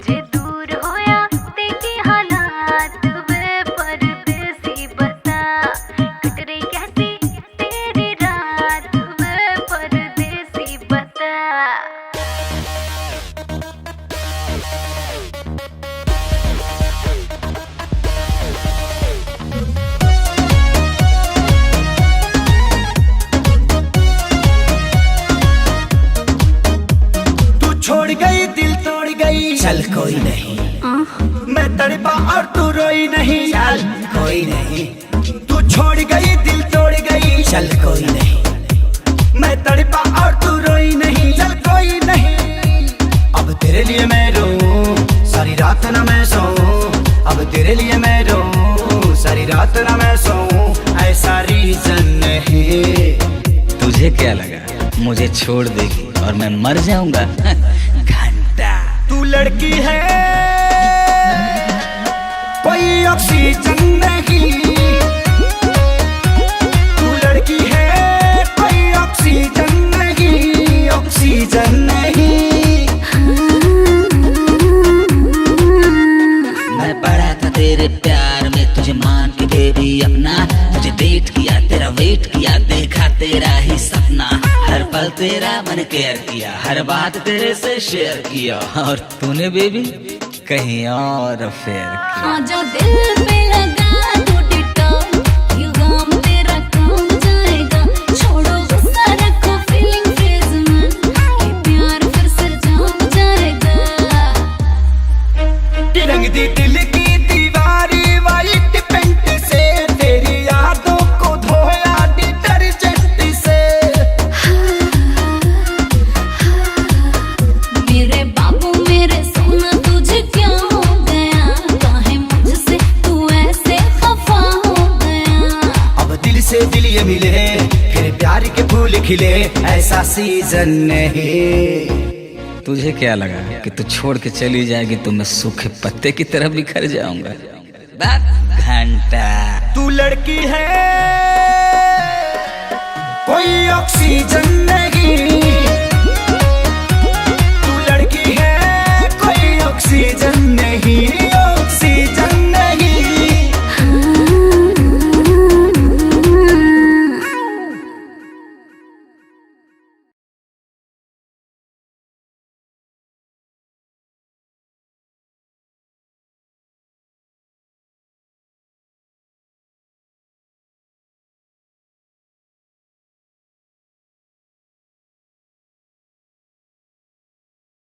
जे दूर होया तेरी हालात वे परदेसी बता, कट रही कैसी तेरी रात वे परदेसी बता। छोड़ गई दिल तोड़ गई, चल कोई नहीं, मैं तड़पा और तू रोई नहीं, चल कोई नहीं। तू छोड़ गई दिल तोड़ गई, चल कोई नहीं, मैं तड़पा और तू रोई नहीं, चल कोई नहीं। अब तेरे लिए मैं रोऊं सारी रात ना मैं सोऊं, अब तेरे लिए मैं रोऊं सारी रात ना मैं सोऊं, ऐसा रीजन नहीं। तुझे क्या लगा मुझे छोड़ देगी और मैं मर जाऊंगा? घंटा तू लड़की है कोई ऑक्सीजन नहीं, तू लड़की है कोई ऑक्सीजन नहीं, ऑक्सीजन नहीं। मैं पड़ा था तेरे प्यार में, तुझे मान के बेबी अपना, तुझे डेट किया तेरा वेट किया, देखा तेरा ही सपना, हर पल तेरा मन केयर किया, हर बात तेरे से शेयर किया, और तूने बेबी कहीं और अफेयर किया। हाँ जो दिल पे लगा तो डिटॉल, ये गम तेरा कम जाएगा, छोड़ो गुस्सा रखो फीलिंग फेज में, ये प्यार फिर से जम जाएगा। रंग दी दिल की दीवारी वाइट पेंट से, तेरी यादों को धोया डिटर्जेंट से। मेरे बाबू मेरे सोना तुझे क्या हो गया, काहे मुझसे तू ऐसे खफा हो गया। अब दिल से दिल ये मिले फिर प्यार के फूल खिले, ऐसा सीजन नहीं। तुझे क्या लगा कि तू छोड़ के चली जाएगी तो मैं सूखे पत्ते की तरह बिखर जाऊंगा? घंटा तू लड़की है कोई ऑक्सीजन